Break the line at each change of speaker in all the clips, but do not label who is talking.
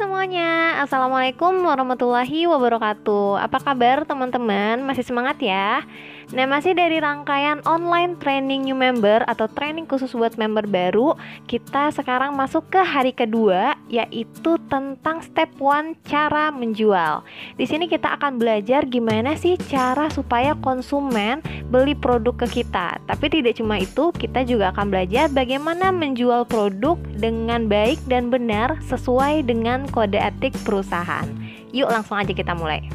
Semuanya, Assalamualaikum warahmatullahi wabarakatuh. Apa kabar teman-teman? Masih semangat ya? Nah, masih dari rangkaian online training new member atau training khusus buat member baru. Kita sekarang masuk ke hari kedua, yaitu tentang step 1 cara menjual. Di sini kita akan belajar gimana sih cara supaya konsumen beli produk ke kita. Tapi tidak cuma itu, kita juga akan belajar bagaimana menjual produk dengan baik dan benar sesuai dengan kode etik perusahaan. Yuk langsung aja kita mulai.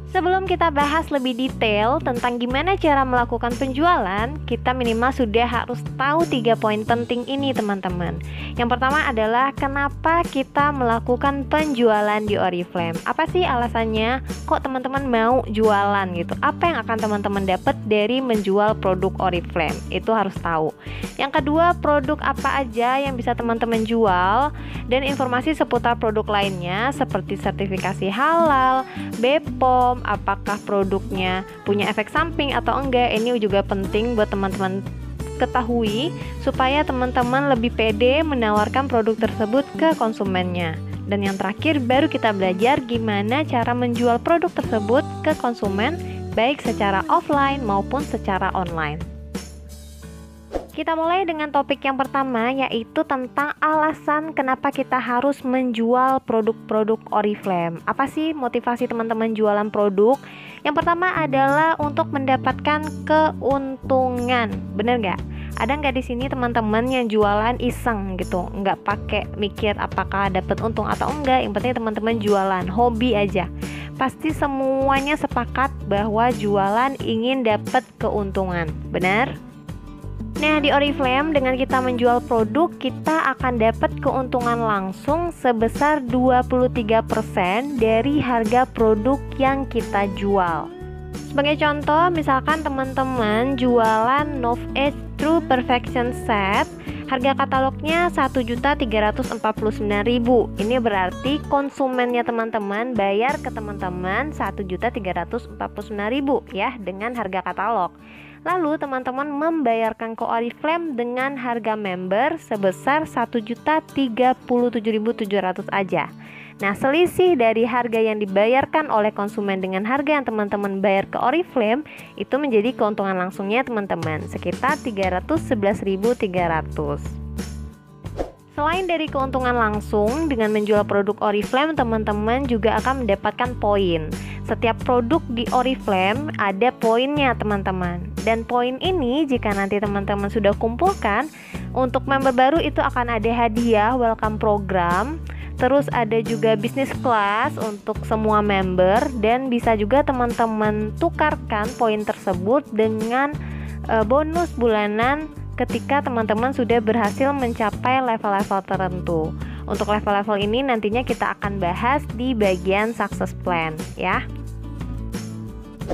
Sebelum kita bahas lebih detail tentang gimana cara melakukan penjualan, kita minimal sudah harus tahu 3 poin penting ini teman-teman. Yang pertama adalah kenapa kita melakukan penjualan di Oriflame. Apa sih alasannya kok teman-teman mau jualan gitu? Apa yang akan teman-teman dapat dari menjual produk Oriflame? Itu harus tahu. Yang kedua, produk apa aja yang bisa teman-teman jual dan informasi seputar produk lainnya seperti sertifikasi halal, BPOM, apakah produknya punya efek samping atau enggak. Ini juga penting buat teman-teman ketahui supaya teman-teman lebih pede menawarkan produk tersebut ke konsumennya. Dan yang terakhir, baru kita belajar gimana cara menjual produk tersebut ke konsumen baik secara offline maupun secara online. Kita mulai dengan topik yang pertama, yaitu tentang alasan kenapa kita harus menjual produk-produk Oriflame. Apa sih motivasi teman-teman jualan produk? Yang pertama adalah untuk mendapatkan keuntungan. Bener nggak? Ada nggak di sini teman-teman yang jualan iseng gitu, nggak pakai mikir apakah dapat untung atau enggak? Yang penting teman-teman jualan, hobi aja. Pasti semuanya sepakat bahwa jualan ingin dapat keuntungan. Benar? Nah, di Oriflame dengan kita menjual produk, kita akan dapat keuntungan langsung sebesar 23% dari harga produk yang kita jual. Sebagai contoh, misalkan teman-teman jualan Novage True Perfection Set, harga katalognya 1.349.000. Ini berarti konsumennya teman-teman bayar ke teman-teman 1.349.000 ya dengan harga katalog. Lalu teman-teman membayarkan ke Oriflame dengan harga member sebesar 1.037.700 aja. Nah, selisih dari harga yang dibayarkan oleh konsumen dengan harga yang teman-teman bayar ke Oriflame itu menjadi keuntungan langsungnya teman-teman, sekitar 311.300. Selain dari keuntungan langsung dengan menjual produk Oriflame, teman-teman juga akan mendapatkan poin. Setiap produk di Oriflame ada poinnya teman-teman. Dan poin ini jika nanti teman-teman sudah kumpulkan, untuk member baru itu akan ada hadiah welcome program. Terus ada juga business class untuk semua member. Dan bisa juga teman-teman tukarkan poin tersebut dengan bonus bulanan ketika teman-teman sudah berhasil mencapai level-level tertentu. Untuk level-level ini nantinya kita akan bahas di bagian success plan ya.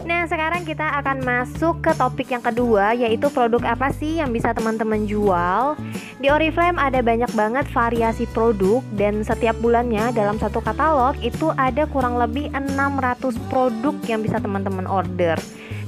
Nah, sekarang kita akan masuk ke topik yang kedua, yaitu produk apa sih yang bisa teman-teman jual. Di Oriflame ada banyak banget variasi produk dan setiap bulannya dalam satu katalog itu ada kurang lebih 600 produk yang bisa teman-teman order.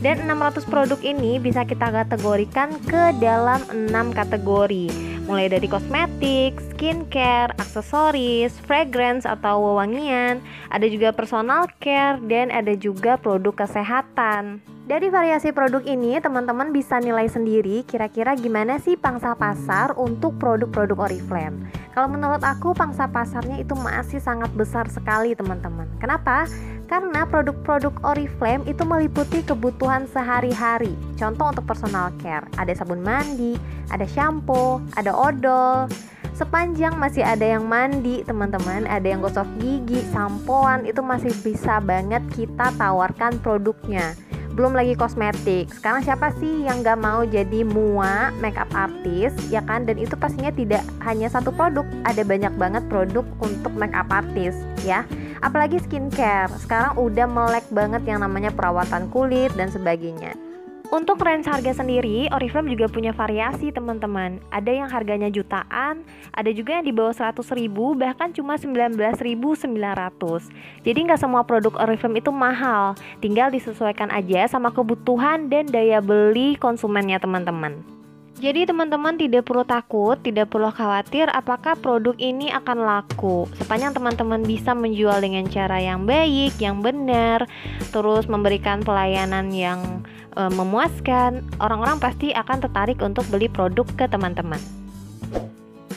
Dan 600 produk ini bisa kita kategorikan ke dalam 6 kategori. Mulai dari kosmetik, skincare, aksesoris, fragrance atau wewangian, ada juga personal care, dan ada juga produk kesehatan. Dari variasi produk ini, teman-teman bisa nilai sendiri kira-kira gimana sih pangsa pasar untuk produk-produk Oriflame. Kalau menurut aku, pangsa pasarnya itu masih sangat besar sekali teman-teman. Kenapa? Karena produk-produk Oriflame itu meliputi kebutuhan sehari-hari. Contoh untuk personal care, ada sabun mandi, ada shampoo, ada odol. Sepanjang masih ada yang mandi teman-teman, ada yang gosok gigi, sampoan, itu masih bisa banget kita tawarkan produknya. Belum lagi kosmetik. Sekarang siapa sih yang gak mau jadi MUA, makeup artist, ya kan? Dan itu pastinya tidak hanya satu produk, ada banyak banget produk untuk makeup artist, ya. Apalagi skincare, sekarang udah melek banget yang namanya perawatan kulit dan sebagainya. Untuk range harga sendiri, Oriflame juga punya variasi teman-teman. Ada yang harganya jutaan, ada juga yang di bawah 100.000, bahkan cuma 19.900. Jadi nggak semua produk Oriflame itu mahal, tinggal disesuaikan aja sama kebutuhan dan daya beli konsumennya teman-teman. Jadi teman-teman tidak perlu takut, tidak perlu khawatir apakah produk ini akan laku. Sepanjang teman-teman bisa menjual dengan cara yang baik, yang benar, terus memberikan pelayanan yang memuaskan, orang-orang pasti akan tertarik untuk beli produk ke teman-teman.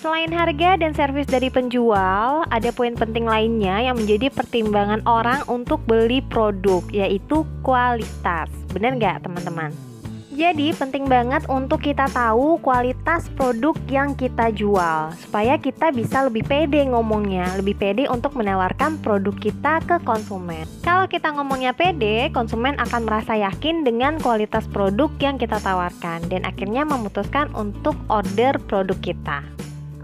Selain harga dan servis dari penjual, ada poin penting lainnya yang menjadi pertimbangan orang untuk beli produk, yaitu kualitas. Benar nggak teman-teman? Jadi penting banget untuk kita tahu kualitas produk yang kita jual, supaya kita bisa lebih pede ngomongnya, lebih pede untuk menawarkan produk kita ke konsumen. Kalau kita ngomongnya pede, konsumen akan merasa yakin dengan kualitas produk yang kita tawarkan dan akhirnya memutuskan untuk order produk kita.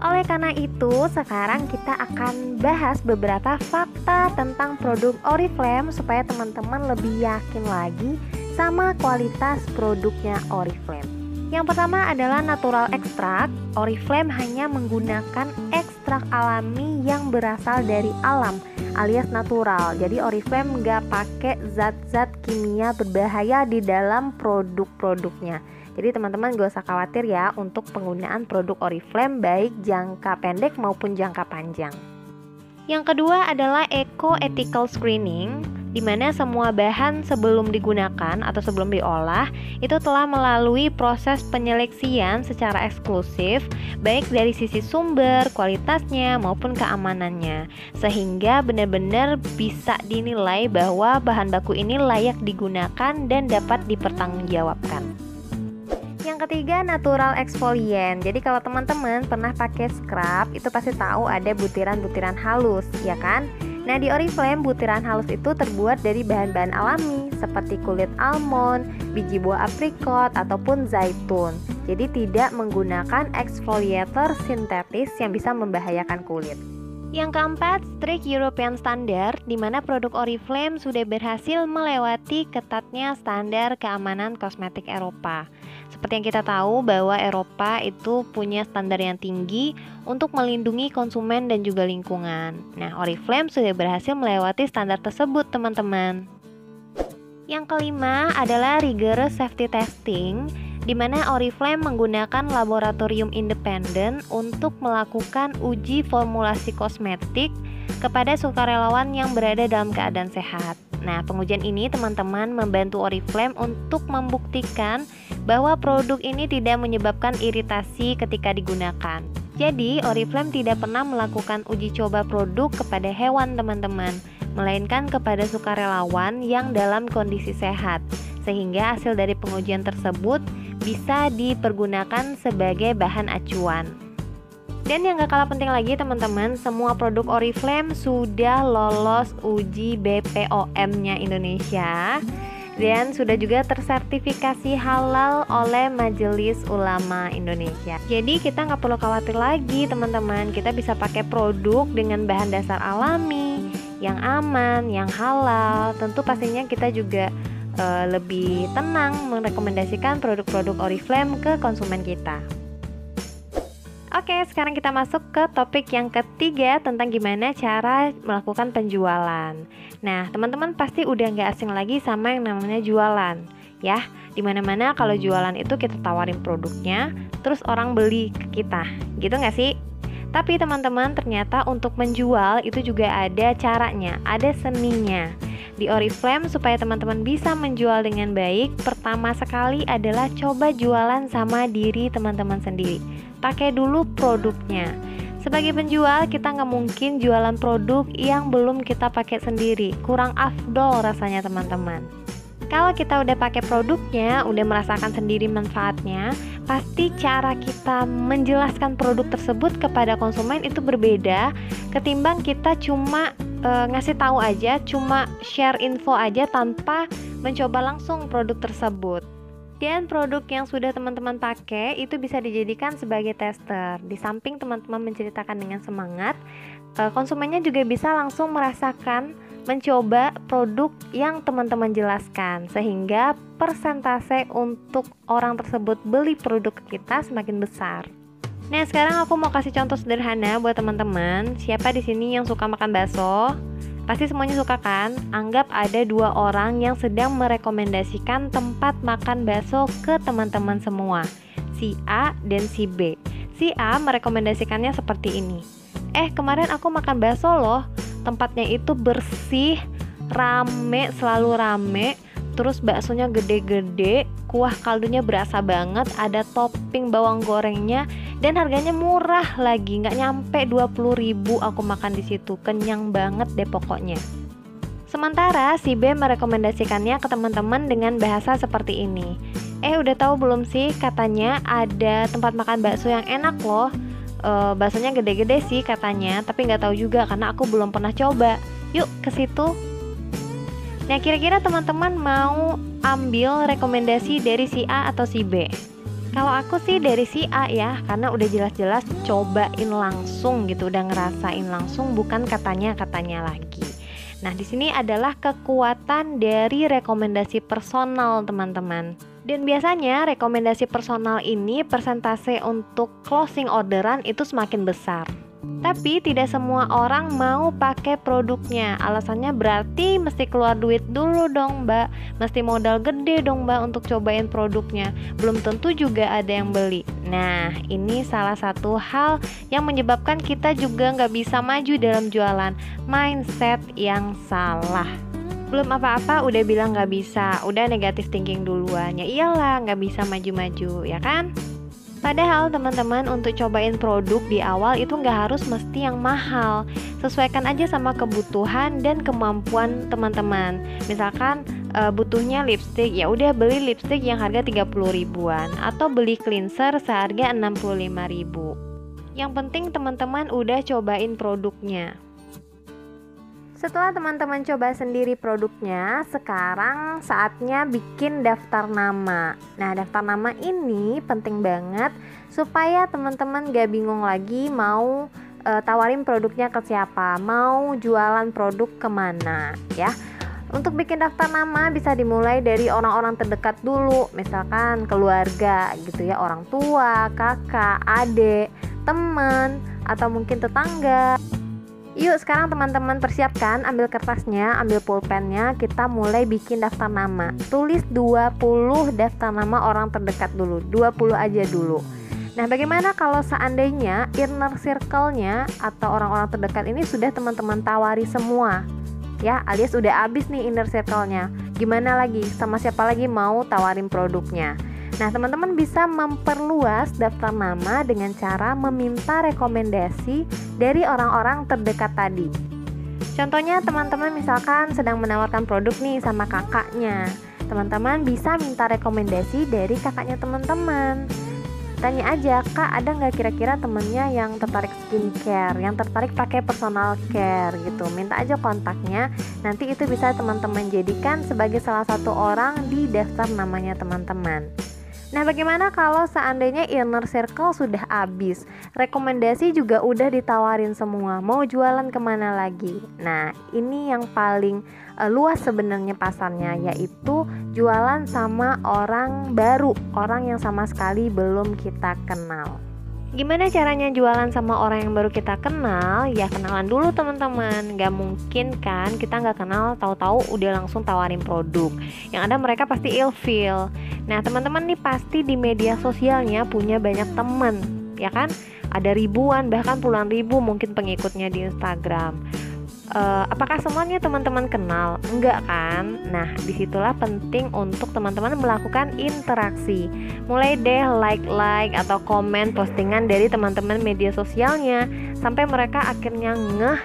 Oleh karena itu, sekarang kita akan bahas beberapa fakta tentang produk Oriflame supaya teman-teman lebih yakin lagi sama kualitas produknya Oriflame. Yang pertama adalah natural extract. Oriflame hanya menggunakan ekstrak alami yang berasal dari alam alias natural. Jadi Oriflame nggak pakai zat-zat kimia berbahaya di dalam produk-produknya. Jadi teman-teman gak usah khawatir ya untuk penggunaan produk Oriflame baik jangka pendek maupun jangka panjang. Yang kedua adalah eco-ethical screening, di mana semua bahan sebelum digunakan atau sebelum diolah itu telah melalui proses penyeleksian secara eksklusif baik dari sisi sumber, kualitasnya maupun keamanannya, sehingga benar-benar bisa dinilai bahwa bahan baku ini layak digunakan dan dapat dipertanggungjawabkan. Yang ketiga, natural exfoliant. Jadi kalau teman-teman pernah pakai scrub, itu pasti tahu ada butiran-butiran halus, ya kan? Nah, di Oriflame butiran halus itu terbuat dari bahan-bahan alami seperti kulit almond, biji buah aprikot, ataupun zaitun. Jadi tidak menggunakan exfoliator sintetis yang bisa membahayakan kulit. Yang keempat, strict European standard, di mana produk Oriflame sudah berhasil melewati ketatnya standar keamanan kosmetik Eropa. Seperti yang kita tahu bahwa Eropa itu punya standar yang tinggi untuk melindungi konsumen dan juga lingkungan. Nah, Oriflame sudah berhasil melewati standar tersebut, teman-teman. Yang kelima adalah rigorous safety testing, di mana Oriflame menggunakan laboratorium independen untuk melakukan uji formulasi kosmetik kepada sukarelawan yang berada dalam keadaan sehat. Nah, pengujian ini teman-teman membantu Oriflame untuk membuktikan bahwa produk ini tidak menyebabkan iritasi ketika digunakan. Jadi, Oriflame tidak pernah melakukan uji coba produk kepada hewan, teman-teman, melainkan kepada sukarelawan yang dalam kondisi sehat, sehingga hasil dari pengujian tersebut bisa dipergunakan sebagai bahan acuan. Dan yang gak kalah penting lagi teman-teman, semua produk Oriflame sudah lolos uji BPOM-nya Indonesia dan sudah juga tersertifikasi halal oleh Majelis Ulama Indonesia. Jadi kita nggak perlu khawatir lagi teman-teman, kita bisa pakai produk dengan bahan dasar alami, yang aman, yang halal. Tentu pastinya kita juga lebih tenang merekomendasikan produk-produk Oriflame ke konsumen kita. Oke, sekarang kita masuk ke topik yang ketiga tentang gimana cara melakukan penjualan. Nah, teman-teman pasti udah nggak asing lagi sama yang namanya jualan, ya. Dimana-mana kalau jualan itu kita tawarin produknya, terus orang beli ke kita, gitu nggak sih? Tapi teman-teman, ternyata untuk menjual itu juga ada caranya, ada seninya. Di Oriflame supaya teman-teman bisa menjual dengan baik, pertama sekali adalah coba jualan sama diri teman-teman sendiri. Pakai dulu produknya. Sebagai penjual, kita nggak mungkin jualan produk yang belum kita pakai sendiri. Kurang afdol rasanya teman-teman. Kalau kita udah pakai produknya, udah merasakan sendiri manfaatnya, pasti cara kita menjelaskan produk tersebut kepada konsumen itu berbeda ketimbang kita cuma ngasih tahu aja, cuma share info aja tanpa mencoba langsung produk tersebut. Dan produk yang sudah teman-teman pakai itu bisa dijadikan sebagai tester. Di samping teman-teman menceritakan dengan semangat, konsumennya juga bisa langsung merasakan, mencoba produk yang teman-teman jelaskan, sehingga persentase untuk orang tersebut beli produk kita semakin besar. Nah, sekarang aku mau kasih contoh sederhana buat teman-teman. Siapa di sini yang suka makan bakso? Pasti semuanya suka kan? Anggap ada 2 orang yang sedang merekomendasikan tempat makan bakso ke teman-teman semua. si A dan si B. Si A merekomendasikannya seperti ini. Kemarin aku makan bakso loh, tempatnya itu bersih, rame, selalu rame, terus baksonya gede-gede, kuah kaldunya berasa banget, ada topping bawang gorengnya, dan harganya murah lagi, nggak nyampe 20.000 aku makan di situ, kenyang banget deh pokoknya. Sementara si B merekomendasikannya ke teman-teman dengan bahasa seperti ini. Udah tahu belum sih, katanya ada tempat makan bakso yang enak loh. Baksonya gede-gede sih katanya, tapi nggak tahu juga karena aku belum pernah coba. Yuk ke situ. Nah, kira-kira teman-teman mau ambil rekomendasi dari si A atau si B? Kalau aku sih dari si A ya, karena udah jelas-jelas cobain langsung gitu, udah ngerasain langsung, bukan katanya lagi. Nah, di sini adalah kekuatan dari rekomendasi personal, teman-teman. Dan biasanya rekomendasi personal ini persentase untuk closing orderan itu semakin besar. Tapi tidak semua orang mau pakai produknya. Alasannya berarti mesti keluar duit dulu dong mbak, mesti modal gede dong mbak untuk cobain produknya. Belum tentu juga ada yang beli. Nah, ini salah satu hal yang menyebabkan kita juga nggak bisa maju dalam jualan. Mindset yang salah. Belum apa-apa udah bilang nggak bisa, udah negatif thinking duluan. Ya iyalah nggak bisa maju-maju, ya kan? Padahal teman-teman, untuk cobain produk di awal itu nggak harus mesti yang mahal. Sesuaikan aja sama kebutuhan dan kemampuan teman-teman. Misalkan butuhnya lipstick, ya udah beli lipstick yang harga 30 ribuan atau beli cleanser seharga 65 ribu. Yang penting teman-teman udah cobain produknya. Setelah teman-teman coba sendiri produknya, sekarang saatnya bikin daftar nama. Nah, daftar nama ini penting banget supaya teman-teman gak bingung lagi mau tawarin produknya ke siapa, mau jualan produk kemana ya. Untuk bikin daftar nama bisa dimulai dari orang-orang terdekat dulu, misalkan keluarga gitu ya, orang tua, kakak, adik, teman, atau mungkin tetangga. Yuk sekarang teman-teman persiapkan, ambil kertasnya, ambil pulpennya, kita mulai bikin daftar nama. Tulis 20 daftar nama orang terdekat dulu, 20 aja dulu. Nah, bagaimana kalau seandainya inner circle-nya atau orang-orang terdekat ini sudah teman-teman tawari semua? Ya, alias udah habis nih inner circle-nya. Gimana lagi? Sama siapa lagi mau tawarin produknya? Nah, teman-teman bisa memperluas daftar nama dengan cara meminta rekomendasi dari orang-orang terdekat tadi. Contohnya, teman-teman misalkan sedang menawarkan produk nih sama kakaknya. Teman-teman bisa minta rekomendasi dari kakaknya teman-teman. Tanya aja, kak ada nggak kira-kira temennya yang tertarik skincare, yang tertarik pakai personal care gitu. Minta aja kontaknya, nanti itu bisa teman-teman jadikan sebagai salah satu orang di daftar namanya teman-teman. Nah, bagaimana kalau seandainya inner circle sudah habis, rekomendasi juga udah ditawarin semua, mau jualan kemana lagi? Nah, ini yang paling luas sebenarnya pasarnya, yaitu jualan sama orang baru, orang yang sama sekali belum kita kenal. Gimana caranya jualan sama orang yang baru kita kenal? Ya kenalan dulu teman-teman. Gak mungkin kan kita gak kenal tahu-tahu udah langsung tawarin produk. Yang ada mereka pasti ilfeel. Nah, teman-teman nih pasti di media sosialnya punya banyak teman, ya kan? Ada ribuan bahkan puluhan ribu mungkin pengikutnya di Instagram. Apakah semuanya teman-teman kenal? Enggak kan? Nah, disitulah penting untuk teman-teman melakukan interaksi. Mulai deh like atau komen postingan dari teman-teman media sosialnya, sampai mereka akhirnya ngeh,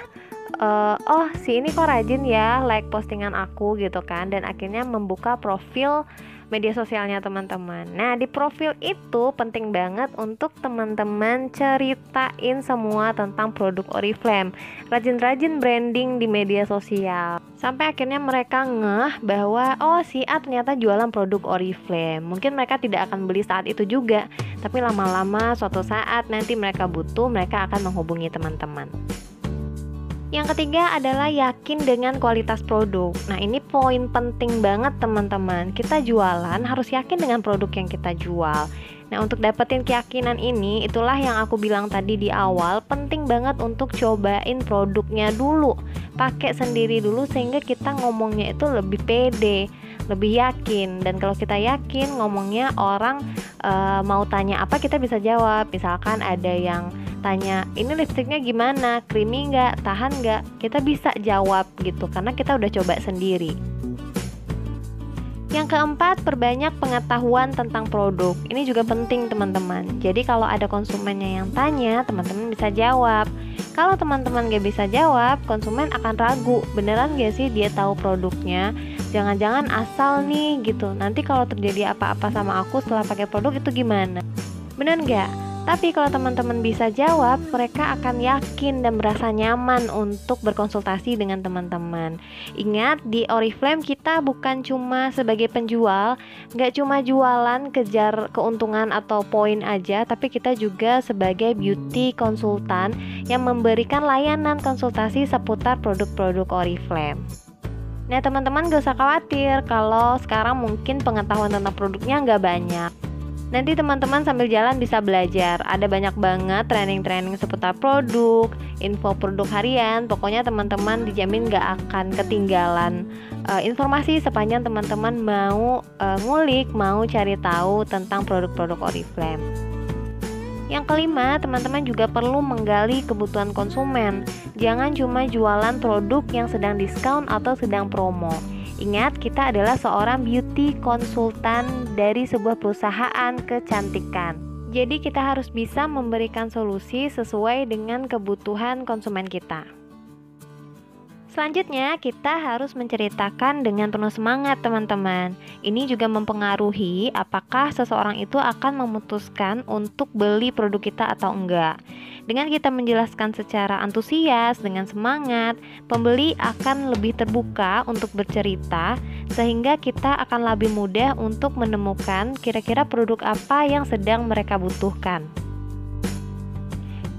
oh si ini kok rajin ya like postingan aku gitu kan, dan akhirnya membuka profil media sosialnya teman-teman. Nah, di profil itu penting banget untuk teman-teman ceritain semua tentang produk Oriflame. Rajin-rajin branding di media sosial. Sampai akhirnya mereka ngeh bahwa oh si A ternyata jualan produk Oriflame. Mungkin mereka tidak akan beli saat itu juga, tapi lama-lama suatu saat nanti mereka butuh, mereka akan menghubungi teman-teman. Yang ketiga adalah yakin dengan kualitas produk. Nah, ini poin penting banget teman-teman. Kita jualan harus yakin dengan produk yang kita jual. Nah, untuk dapetin keyakinan ini, itulah yang aku bilang tadi di awal, penting banget untuk cobain produknya dulu. Pakai sendiri dulu sehingga kita ngomongnya itu lebih pede. lebih yakin. Dan kalau kita yakin ngomongnya, orang mau tanya apa kita bisa jawab. Misalkan ada yang tanya, ini lipstiknya gimana, creamy nggak, tahan nggak, kita bisa jawab gitu karena kita udah coba sendiri. Yang keempat, perbanyak pengetahuan tentang produk. Ini juga penting teman-teman. Jadi kalau ada konsumennya yang tanya, teman-teman bisa jawab. Kalau teman-teman gak bisa jawab, konsumen akan ragu, beneran gak sih dia tahu produknya? Jangan-jangan asal nih gitu. Nanti kalau terjadi apa-apa sama aku setelah pakai produk itu gimana? Bener gak? Tapi kalau teman-teman bisa jawab, mereka akan yakin dan merasa nyaman untuk berkonsultasi dengan teman-teman. Ingat, di Oriflame kita bukan cuma sebagai penjual, nggak cuma jualan kejar keuntungan atau poin aja, tapi kita juga sebagai beauty konsultan yang memberikan layanan konsultasi seputar produk-produk Oriflame. Nah teman-teman gak usah khawatir kalau sekarang mungkin pengetahuan tentang produknya nggak banyak. Nanti teman-teman sambil jalan bisa belajar. Ada banyak banget training-training seputar produk, info produk harian. Pokoknya teman-teman dijamin gak akan ketinggalan informasi sepanjang teman-teman mau ngulik, mau cari tahu tentang produk-produk Oriflame. Yang kelima, teman-teman juga perlu menggali kebutuhan konsumen. Jangan cuma jualan produk yang sedang diskon atau sedang promo. Ingat, kita adalah seorang beauty konsultan dari sebuah perusahaan kecantikan. Jadi kita harus bisa memberikan solusi sesuai dengan kebutuhan konsumen kita. Selanjutnya, kita harus menceritakan dengan penuh semangat teman-teman. Ini juga mempengaruhi apakah seseorang itu akan memutuskan untuk beli produk kita atau enggak. Dengan kita menjelaskan secara antusias, dengan semangat, pembeli akan lebih terbuka untuk bercerita, sehingga kita akan lebih mudah untuk menemukan kira-kira produk apa yang sedang mereka butuhkan.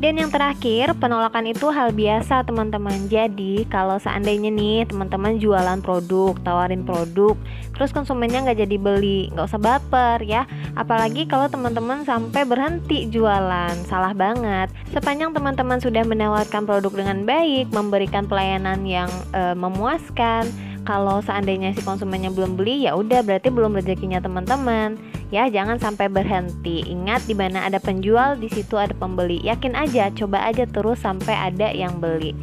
Dan yang terakhir, penolakan itu hal biasa teman-teman. Jadi kalau seandainya nih teman-teman jualan produk, tawarin produk, terus konsumennya nggak jadi beli, nggak usah baper ya. Apalagi kalau teman-teman sampai berhenti jualan, salah banget. Sepanjang teman-teman sudah menawarkan produk dengan baik, memberikan pelayanan yang memuaskan, kalau seandainya si konsumennya belum beli, ya udah berarti belum rezekinya teman-teman. Ya, jangan sampai berhenti. Ingat, di mana ada penjual, di situ ada pembeli. Yakin aja, coba aja terus sampai ada yang beli.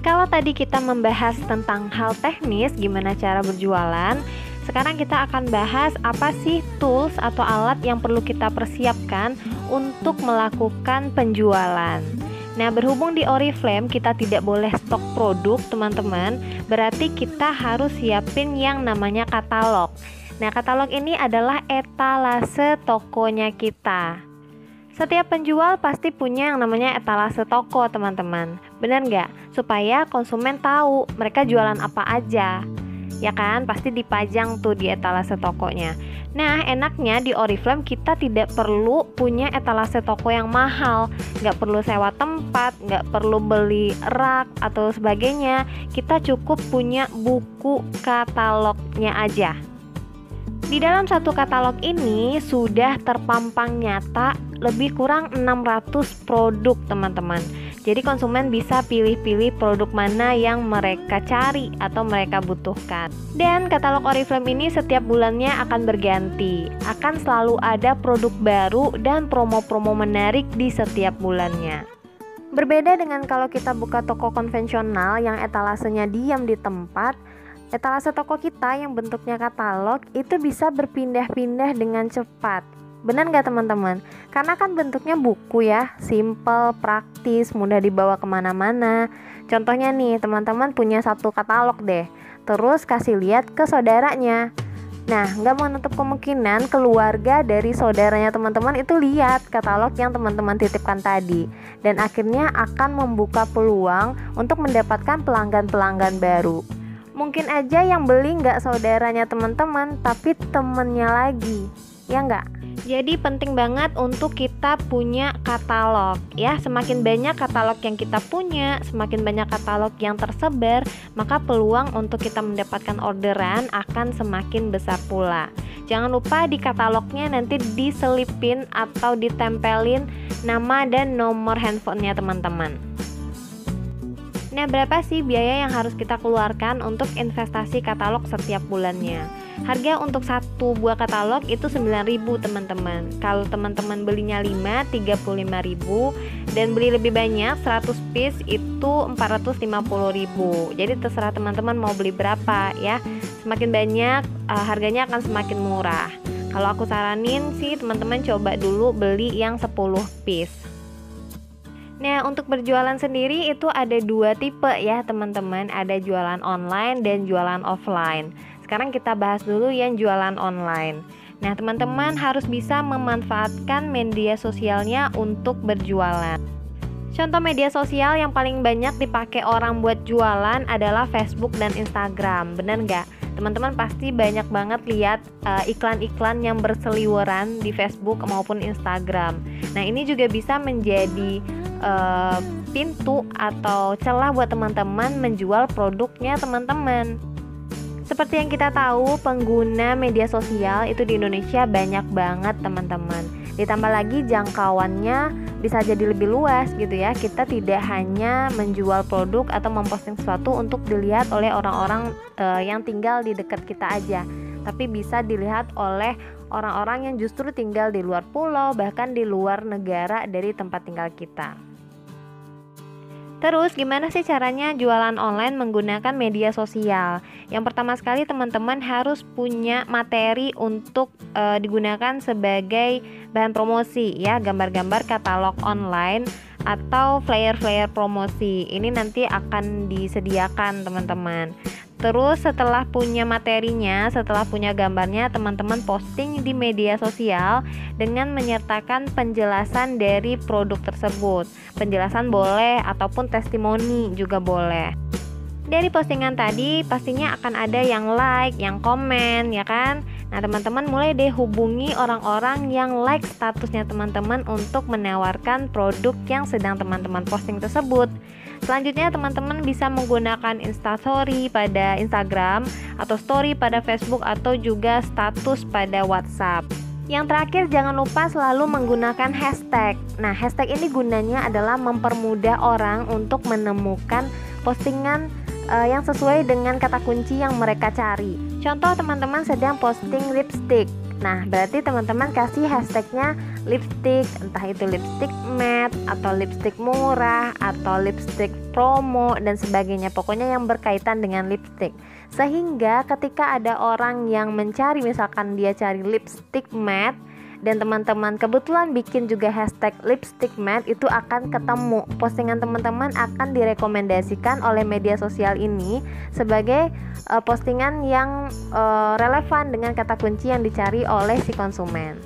Kalau tadi kita membahas tentang hal teknis, gimana cara berjualan, sekarang kita akan bahas apa sih tools atau alat yang perlu kita persiapkan untuk melakukan penjualan. Nah, berhubung di Oriflame kita tidak boleh stok produk teman-teman, berarti kita harus siapin yang namanya katalog. Nah, katalog ini adalah etalase tokonya kita. Setiap penjual pasti punya yang namanya etalase toko teman-teman. Benar nggak? Supaya konsumen tahu mereka jualan apa aja. Ya kan? Pasti dipajang tuh di etalase tokonya. Nah, enaknya di Oriflame kita tidak perlu punya etalase toko yang mahal. Nggak perlu sewa tempat, nggak perlu beli rak atau sebagainya. Kita cukup punya buku katalognya aja. Di dalam satu katalog ini sudah terpampang nyata lebih kurang 600 produk teman-teman. Jadi konsumen bisa pilih-pilih produk mana yang mereka cari atau mereka butuhkan. Dan katalog Oriflame ini setiap bulannya akan berganti. Akan selalu ada produk baru dan promo-promo menarik di setiap bulannya. Berbeda dengan kalau kita buka toko konvensional yang etalasenya diam di tempat, etalase toko kita yang bentuknya katalog itu bisa berpindah-pindah dengan cepat. Benar nggak teman-teman? Karena kan bentuknya buku ya, simple, praktis, mudah dibawa kemana-mana. Contohnya nih, teman-teman punya satu katalog deh, terus kasih lihat ke saudaranya. Nah, nggak menutup kemungkinan keluarga dari saudaranya teman-teman itu lihat katalog yang teman-teman titipkan tadi, dan akhirnya akan membuka peluang untuk mendapatkan pelanggan-pelanggan baru. Mungkin aja yang beli nggak saudaranya teman-teman, tapi temennya lagi, ya nggak? Jadi penting banget untuk kita punya katalog ya. Semakin banyak katalog yang kita punya, semakin banyak katalog yang tersebar, maka peluang untuk kita mendapatkan orderan akan semakin besar pula. Jangan lupa di katalognya nanti diselipin atau ditempelin nama dan nomor handphonenya teman-teman. Nah, berapa sih biaya yang harus kita keluarkan untuk investasi katalog setiap bulannya? Harga untuk satu buah katalog itu 9.000 teman-teman. Kalau teman-teman belinya 5, 35.000, dan beli lebih banyak 100 piece itu 450.000. Jadi terserah teman-teman mau beli berapa ya. Semakin banyak harganya akan semakin murah. Kalau aku saranin sih teman-teman coba dulu beli yang 10 piece. Nah, untuk berjualan sendiri itu ada dua tipe ya teman-teman. Ada jualan online dan jualan offline. Sekarang kita bahas dulu yang jualan online. Nah, teman-teman harus bisa memanfaatkan media sosialnya untuk berjualan. Contoh media sosial yang paling banyak dipakai orang buat jualan adalah Facebook dan Instagram. Bener nggak? Teman-teman pasti banyak banget lihat iklan-iklan yang berseliweran di Facebook maupun Instagram. Nah, ini juga bisa menjadi pintu atau celah buat teman-teman menjual produknya teman-teman. Seperti yang kita tahu, pengguna media sosial itu di Indonesia banyak banget teman-teman. Ditambah lagi jangkauannya bisa jadi lebih luas gitu ya. Kita tidak hanya menjual produk atau memposting sesuatu untuk dilihat oleh orang-orang yang tinggal di dekat kita aja, tapi bisa dilihat oleh orang-orang yang justru tinggal di luar pulau, bahkan di luar negara dari tempat tinggal kita. Terus gimana sih caranya jualan online menggunakan media sosial? Yang pertama sekali teman-teman harus punya materi untuk digunakan sebagai bahan promosi ya, gambar-gambar katalog online atau flyer-flyer promosi. Ini nanti akan disediakan teman-teman. Terus setelah punya materinya, setelah punya gambarnya, teman-teman posting di media sosial dengan menyertakan penjelasan dari produk tersebut. Penjelasan boleh ataupun testimoni juga boleh. Dari postingan tadi pastinya akan ada yang like, yang komen ya kan. Nah, teman-teman mulai deh hubungi orang-orang yang like statusnya teman-teman untuk menawarkan produk yang sedang teman-teman posting tersebut. Selanjutnya teman-teman bisa menggunakan Instastory pada Instagram atau story pada Facebook atau juga status pada WhatsApp. Yang terakhir jangan lupa selalu menggunakan hashtag. Nah, hashtag ini gunanya adalah mempermudah orang untuk menemukan postingan yang sesuai dengan kata kunci yang mereka cari. Contoh teman-teman sedang posting lipstick. Nah, berarti teman-teman kasih hashtagnya lipstick, entah itu lipstick matte atau lipstick murah atau lipstick promo dan sebagainya. Pokoknya yang berkaitan dengan lipstick. Sehingga ketika ada orang yang mencari, misalkan dia cari lipstick matte dan teman-teman kebetulan bikin juga hashtag lipstick matte, itu akan ketemu. Postingan teman-teman akan direkomendasikan oleh media sosial ini sebagai postingan yang relevan dengan kata kunci yang dicari oleh si konsumen.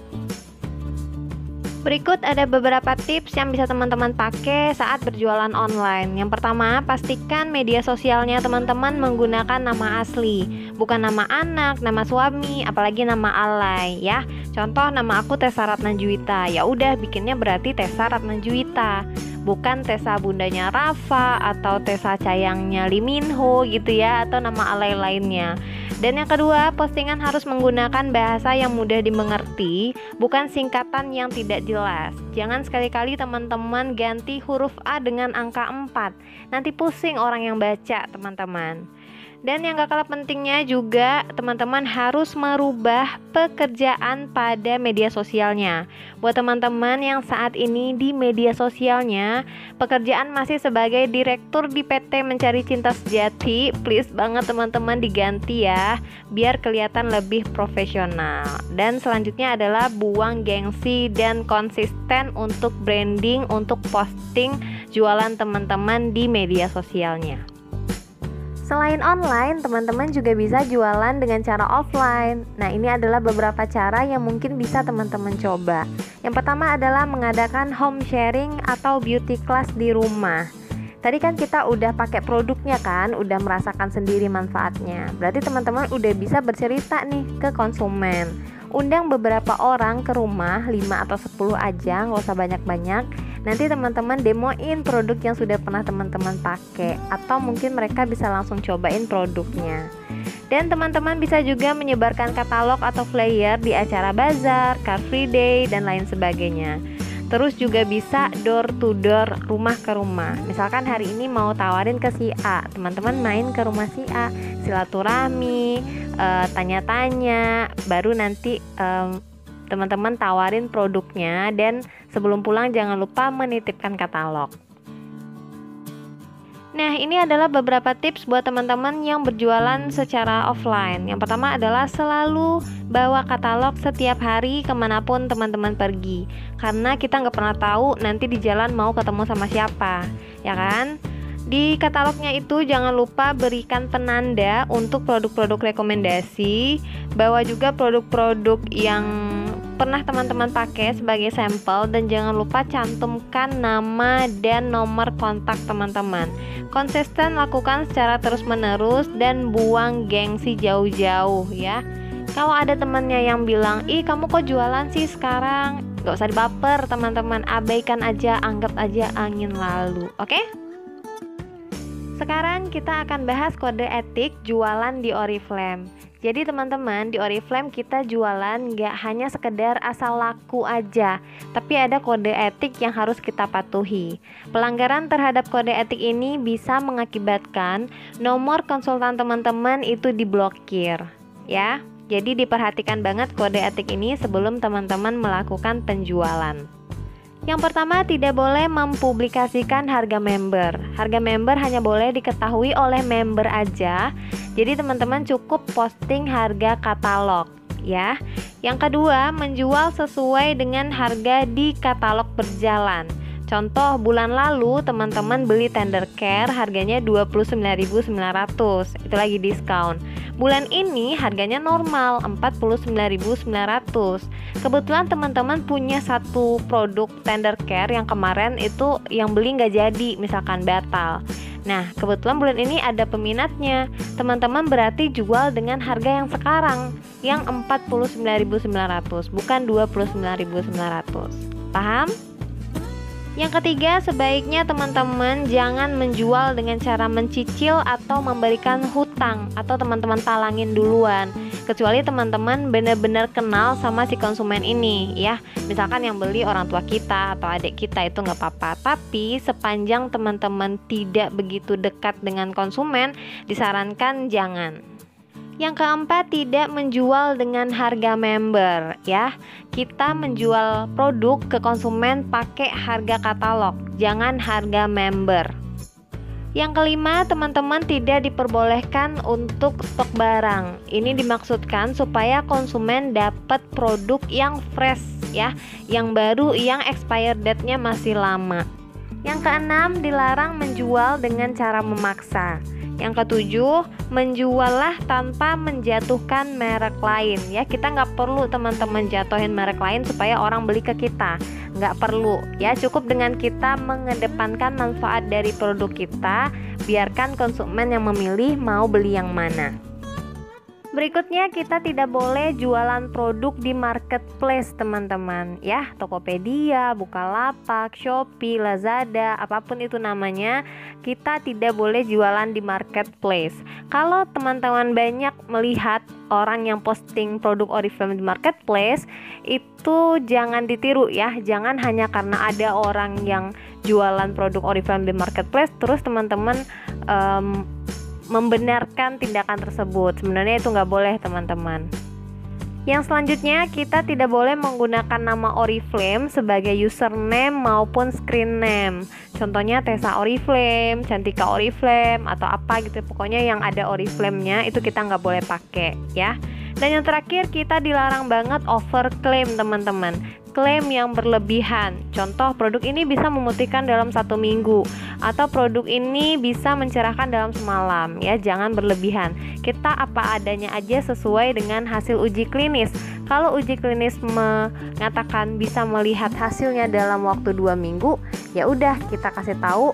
Berikut ada beberapa tips yang bisa teman-teman pakai saat berjualan online. Yang pertama, pastikan media sosialnya teman-teman menggunakan nama asli, bukan nama anak, nama suami, apalagi nama alay ya. Contoh, nama aku Tessa Ratna Juwita. Ya udah, bikinnya berarti Tessa Ratna Juwita, bukan Tessa bundanya Rafa atau Tessa cayangnya Lee Min Ho gitu ya, atau nama alay lainnya. Dan yang kedua, postingan harus menggunakan bahasa yang mudah dimengerti, bukan singkatan yang tidak jelas. Jangan sekali-kali teman-teman ganti huruf A dengan angka 4. Nanti pusing orang yang baca, teman-teman. Dan yang gak kalah pentingnya juga, teman-teman harus merubah pekerjaan pada media sosialnya. Buat teman-teman yang saat ini di media sosialnya, pekerjaan masih sebagai direktur di PT Mencari Cinta Sejati, please banget teman-teman diganti ya, biar kelihatan lebih profesional. Dan selanjutnya adalah buang gengsi dan konsisten untuk branding, untuk posting jualan teman-teman di media sosialnya. Selain online, teman-teman juga bisa jualan dengan cara offline. Nah, ini adalah beberapa cara yang mungkin bisa teman-teman coba. Yang pertama adalah mengadakan home sharing atau beauty class di rumah. Tadi kan kita udah pakai produknya kan, udah merasakan sendiri manfaatnya. Berarti teman-teman udah bisa bercerita nih ke konsumen. Undang beberapa orang ke rumah, 5 atau 10 aja, nggak usah banyak-banyak. Nanti teman-teman demoin produk yang sudah pernah teman-teman pakai, atau mungkin mereka bisa langsung cobain produknya. Dan teman-teman bisa juga menyebarkan katalog atau flyer di acara bazar, Car Free Day, dan lain sebagainya. Terus juga bisa door to door, rumah ke rumah. Misalkan hari ini mau tawarin ke si A, teman-teman main ke rumah si A, silaturahmi, tanya-tanya, baru nanti teman-teman tawarin produknya, dan sebelum pulang jangan lupa menitipkan katalog. Nah, ini adalah beberapa tips buat teman-teman yang berjualan secara offline. Yang pertama adalah selalu bawa katalog setiap hari kemanapun teman-teman pergi, karena kita nggak pernah tahu nanti di jalan mau ketemu sama siapa, ya kan? Di katalognya itu jangan lupa berikan penanda untuk produk-produk rekomendasi, bawa juga produk-produk yang pernah teman-teman pakai sebagai sampel, dan jangan lupa cantumkan nama dan nomor kontak teman-teman. Konsisten lakukan secara terus-menerus dan buang gengsi jauh-jauh ya. Kalau ada temannya yang bilang, "Ih, kamu kok jualan sih sekarang?" Gak usah dibaper teman-teman, abaikan aja, anggap aja angin lalu. Oke? Sekarang kita akan bahas kode etik jualan di Oriflame. Jadi teman-teman, di Oriflame kita jualan nggak hanya sekedar asal laku aja, tapi ada kode etik yang harus kita patuhi. Pelanggaran terhadap kode etik ini bisa mengakibatkan nomor konsultan teman-teman itu diblokir, ya. Jadi diperhatikan banget kode etik ini sebelum teman-teman melakukan penjualan. Yang pertama, tidak boleh mempublikasikan harga member. Harga member hanya boleh diketahui oleh member aja. Jadi teman-teman cukup posting harga katalog ya. Yang kedua, menjual sesuai dengan harga di katalog berjalan. Contoh, bulan lalu teman-teman beli tender care harganya 29.900, itu lagi diskon. Bulan ini harganya normal 49.900. Kebetulan teman-teman punya satu produk tender care yang kemarin itu yang beli nggak jadi, misalkan batal. Nah, kebetulan bulan ini ada peminatnya. Teman-teman berarti jual dengan harga yang sekarang, yang 49.900, bukan 29.900. Paham? Yang ketiga, sebaiknya teman-teman jangan menjual dengan cara mencicil atau memberikan hutang, atau teman-teman talangin duluan, kecuali teman-teman benar-benar kenal sama si konsumen ini ya. Misalkan yang beli orang tua kita atau adik kita, itu nggak apa-apa. Tapi sepanjang teman-teman tidak begitu dekat dengan konsumen, disarankan jangan. Yang keempat, tidak menjual dengan harga member ya. Kita menjual produk ke konsumen pakai harga katalog, jangan harga member. Yang kelima, teman-teman tidak diperbolehkan untuk stok barang. Ini dimaksudkan supaya konsumen dapat produk yang fresh ya, yang baru, yang expired date-nya masih lama. Yang keenam, dilarang menjual dengan cara memaksa. Yang ketujuh, menjuallah tanpa menjatuhkan merek lain ya. Kita nggak perlu teman-teman jatuhin merek lain supaya orang beli ke kita, nggak perlu ya. Cukup dengan kita mengedepankan manfaat dari produk kita, biarkan konsumen yang memilih mau beli yang mana. Berikutnya, kita tidak boleh jualan produk di marketplace teman-teman ya. Tokopedia, Bukalapak, Shopee, Lazada, apapun itu namanya, kita tidak boleh jualan di marketplace. Kalau teman-teman banyak melihat orang yang posting produk Oriflame di marketplace, itu jangan ditiru ya. Jangan hanya karena ada orang yang jualan produk Oriflame di marketplace terus teman-teman membenarkan tindakan tersebut. Sebenarnya itu nggak boleh teman-teman. Yang selanjutnya, kita tidak boleh menggunakan nama Oriflame sebagai username maupun screen name. Contohnya Tessa Oriflame, Cantika Oriflame, atau apa gitu. Pokoknya yang ada Oriflame-nya itu kita nggak boleh pakai ya. Dan yang terakhir, kita dilarang banget overclaim teman-teman. Klaim yang berlebihan. Contoh, produk ini bisa memutihkan dalam 1 minggu, atau produk ini bisa mencerahkan dalam semalam ya. Jangan berlebihan. Kita apa adanya aja sesuai dengan hasil uji klinis. Kalau uji klinis mengatakan bisa melihat hasilnya dalam waktu 2 minggu, ya udah kita kasih tahu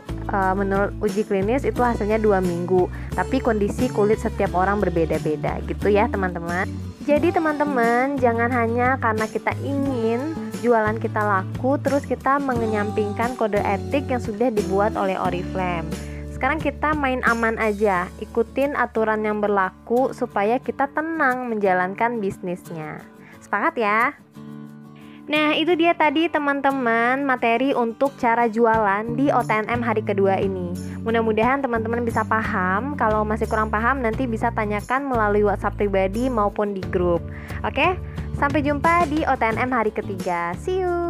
menurut uji klinis itu hasilnya 2 minggu. Tapi kondisi kulit setiap orang berbeda-beda gitu ya teman-teman. Jadi teman-teman, jangan hanya karena kita ingin jualan kita laku terus kita mengenyampingkan kode etik yang sudah dibuat oleh Oriflame. Sekarang kita main aman aja, ikutin aturan yang berlaku supaya kita tenang menjalankan bisnisnya. Sepakat ya? Nah, itu dia tadi teman-teman materi untuk cara jualan di OTNM hari kedua ini. Mudah-mudahan teman-teman bisa paham. Kalau masih kurang paham nanti bisa tanyakan melalui WhatsApp pribadi maupun di grup. Oke, sampai jumpa di OTNM hari ketiga. See you.